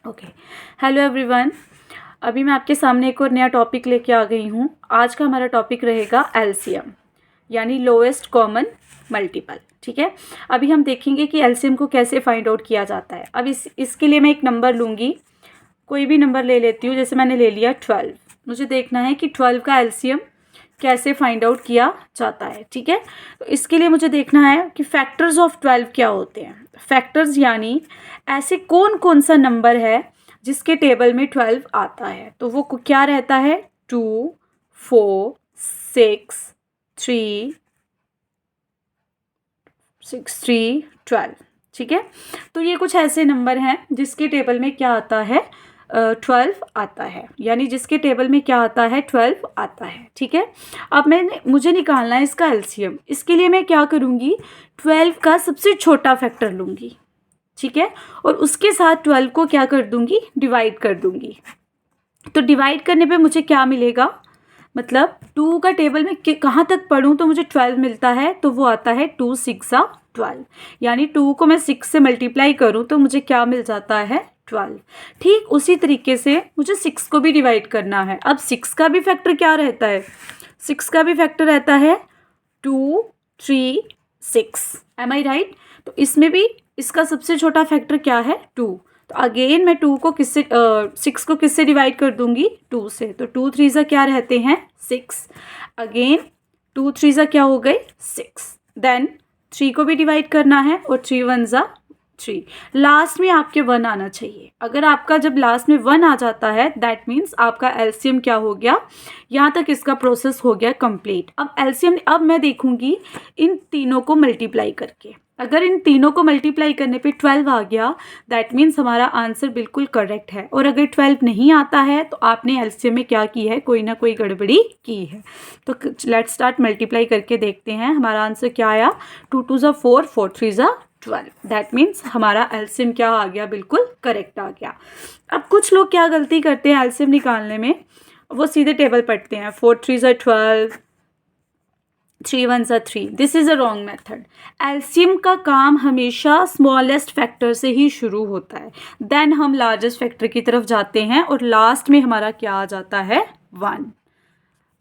Okay. Hello everyone. अभी मैं आपके सामने एक और नया टॉपिक लेके आ गई हूँ। आज का हमारा टॉपिक रहेगा एलसीएम यानी लोएस्ट कॉमन मल्टीपल। ठीक है, अभी हम देखेंगे कि एलसीएम को कैसे फाइंड आउट किया जाता है। अब इसके लिए मैं एक नंबर लूँगी, कोई भी नंबर ले लेती हूँ। जैसे मैंने ले लिया 12। मुझे देखना है कि 12 का एलसीएम कैसे फाइंड आउट किया जाता है। ठीक है, तो इसके लिए मुझे देखना है कि फैक्टर्स ऑफ 12 क्या होते हैं। फैक्टर्स यानी ऐसे कौन कौन सा नंबर है जिसके टेबल में 12 आता है। तो वो क्या रहता है, 2, 4, 6, 3, 12। ठीक है, तो ये कुछ ऐसे नंबर हैं जिसके टेबल में क्या आता है, 12 आता है, यानी जिसके टेबल में क्या आता है, 12 आता है। ठीक है, अब मुझे निकालना है इसका एलसीएम। इसके लिए मैं क्या करूँगी, 12 का सबसे छोटा फैक्टर लूँगी। ठीक है, और उसके साथ 12 को क्या कर दूँगी, डिवाइड कर दूँगी। तो डिवाइड करने पे मुझे क्या मिलेगा, मतलब 2 का टेबल में कहाँ तक पढ़ूँ तो मुझे 12 मिलता है। तो वो आता है 2 6 12, यानी 2 को मैं 6 से मल्टीप्लाई करूँ तो मुझे क्या मिल जाता है, 12। ठीक उसी तरीके से मुझे 6 को भी डिवाइड करना है। अब 6 का भी फैक्टर क्या रहता है, 6 का भी फैक्टर रहता है 2 3 6। एम आई राइट। तो इसमें भी इसका सबसे छोटा फैक्टर क्या है, 2। तो अगेन मैं 2 को 6 को किससे डिवाइड कर दूंगी, 2 से। तो 2 3 क्या रहते हैं, 6। अगेन 2 3 क्या हो गए, 6। देन 3 को भी डिवाइड करना है और 3 1 3। लास्ट में आपके 1 आना चाहिए। अगर आपका जब लास्ट में 1 आ जाता है दैट मीन्स आपका एलसीएम क्या हो गया, यहाँ तक इसका प्रोसेस हो गया कंप्लीट। अब एलसीएम अब मैं देखूंगी इन तीनों को मल्टीप्लाई करके। अगर इन तीनों को मल्टीप्लाई करने पे 12 आ गया दैट मीन्स हमारा आंसर बिल्कुल करेक्ट है। और अगर 12 नहीं आता है तो आपने एलसीएम में क्या की है, कोई ना कोई गड़बड़ी की है। तो लेट्स स्टार्ट मल्टीप्लाई करके देखते हैं हमारा आंसर क्या आया। 2 2 4, 4 3 12। दैट मीन्स हमारा एलसीएम क्या आ गया, बिल्कुल करेक्ट आ गया। अब कुछ लोग क्या गलती करते हैं एलसीएम निकालने में, वो सीधे टेबल पढ़ते हैं, 4 3 12, 3 1 3। This is a wrong method. LCM का काम हमेशा स्मॉलेस्ट फैक्टर से ही शुरू होता है, देन हम लार्जेस्ट फैक्टर की तरफ जाते हैं और लास्ट में हमारा क्या आ जाता है, 1।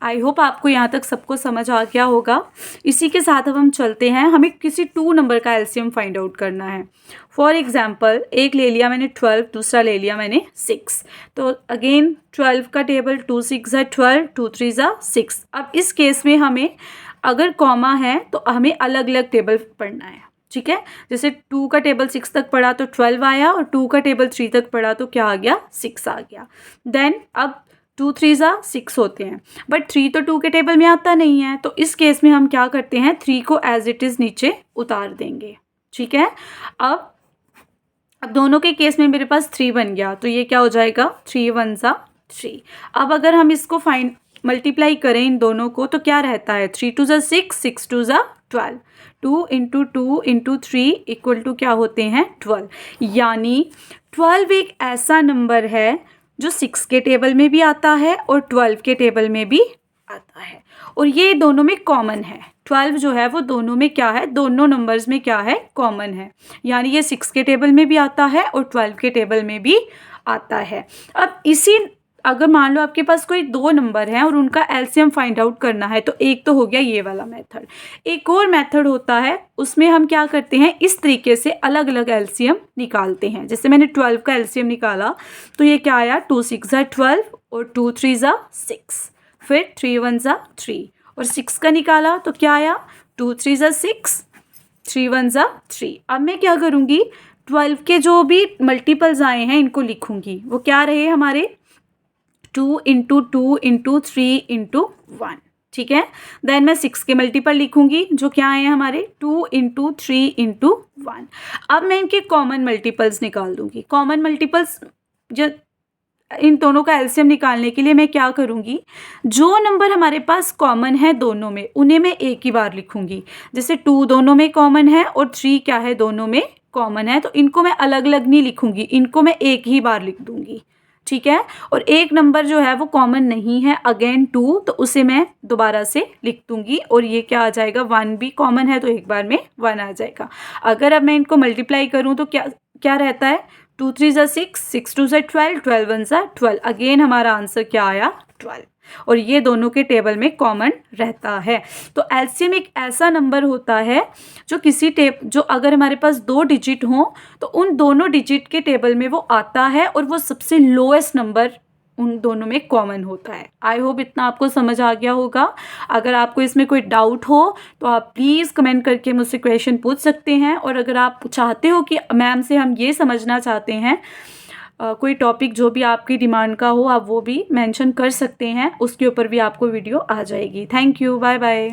आई होप आपको यहाँ तक सबको समझ आ गया होगा। इसी के साथ अब हम चलते हैं, हमें किसी 2 नंबर का एलसीएम फाइंड आउट करना है। फॉर एग्जाम्पल एक ले लिया मैंने 12, दूसरा ले लिया मैंने 6। तो अगेन 12 का टेबल 2 6 12, 2 3 6। अब इस केस में हमें अगर कॉमा है तो हमें अलग अलग टेबल पढ़ना है। ठीक है, जैसे 2 का टेबल 6 तक पढ़ा तो 12 आया, और 2 का टेबल 3 तक पढ़ा तो क्या आ गया, 6 आ गया। देन अब 2 3 6 होते हैं, बट 3 तो 2 के टेबल में आता नहीं है। तो इस केस में हम क्या करते हैं, 3 को एज इट इज़ नीचे उतार देंगे। ठीक है, अब दोनों के केस में मेरे पास 3 बन गया, तो ये क्या हो जाएगा, 3 1 3। अब अगर हम इसको मल्टीप्लाई करें इन दोनों को तो क्या रहता है, 3 2 6, 6 2 12। 2 इंटू 2 इंटू 3 इक्वल टू क्या होते हैं, 12। यानी 12 एक ऐसा नंबर है जो 6 के टेबल में भी आता है और 12 के टेबल में भी आता है, और ये दोनों में कॉमन है। 12 जो है वो दोनों में क्या है, दोनों नंबर्स में क्या है, कॉमन है। यानी ये 6 के टेबल में भी आता है और 12 के टेबल में भी आता है। अब अगर मान लो आपके पास कोई 2 नंबर हैं और उनका एलसीएम फाइंड आउट करना है, तो एक तो हो गया ये वाला मेथड। एक और मेथड होता है, उसमें हम क्या करते हैं, इस तरीके से अलग अलग एलसीएम निकालते हैं। जैसे मैंने 12 का एलसीएम निकाला तो ये क्या आया, 2 6 12 और 2 3 6। फिर 3 1 3 और 6 का निकाला तो क्या आया, 2 3 6, 3 1 3। अब मैं क्या करूँगी, 12 के जो भी मल्टीपल्स आए हैं इनको लिखूँगी। वो क्या रहे हमारे, 2 इंटू 2 इंटू 3 इंटू 1। ठीक है, देन मैं 6 के मल्टीपल लिखूंगी जो क्या आए हैं हमारे, 2 इंटू 3 इंटू 1। अब मैं इनके कॉमन मल्टीपल्स निकाल दूंगी। कॉमन मल्टीपल्स जो इन दोनों का एलसीएम निकालने के लिए मैं क्या करूंगी, जो नंबर हमारे पास कॉमन है दोनों में उन्हें मैं एक ही बार लिखूंगी। जैसे 2 दोनों में कॉमन है और 3 क्या है, दोनों में कॉमन है, तो इनको मैं अलग अलग नहीं लिखूंगी, इनको मैं एक ही बार लिख दूंगी। ठीक है, और एक नंबर जो है वो कॉमन नहीं है, अगेन 2, तो उसे मैं दोबारा से लिख दूंगी। और ये क्या आ जाएगा, 1 भी कॉमन है तो एक बार में 1 आ जाएगा। अगर अब मैं इनको मल्टीप्लाई करूँ तो क्या क्या रहता है, 2 3 ज़ा 6, 6 2 ज़ा 12, 12 1 ज़ा 12। अगेन हमारा आंसर क्या आया? 12। और ये दोनों के टेबल में कॉमन रहता है। तो एलसीएम एक ऐसा नंबर होता है जो अगर हमारे पास 2 डिजिट हों तो उन दोनों डिजिट के टेबल में वो आता है और वो सबसे लोएस्ट नंबर उन दोनों में कॉमन होता है। आई होप इतना आपको समझ आ गया होगा। अगर आपको इसमें कोई डाउट हो तो आप प्लीज़ कमेंट करके मुझसे क्वेश्चन पूछ सकते हैं, और अगर आप चाहते हो कि मैम से हम ये समझना चाहते हैं कोई टॉपिक जो भी आपकी डिमांड का हो, आप वो भी मेंशन कर सकते हैं, उसके ऊपर भी आपको वीडियो आ जाएगी। Thank you, bye bye.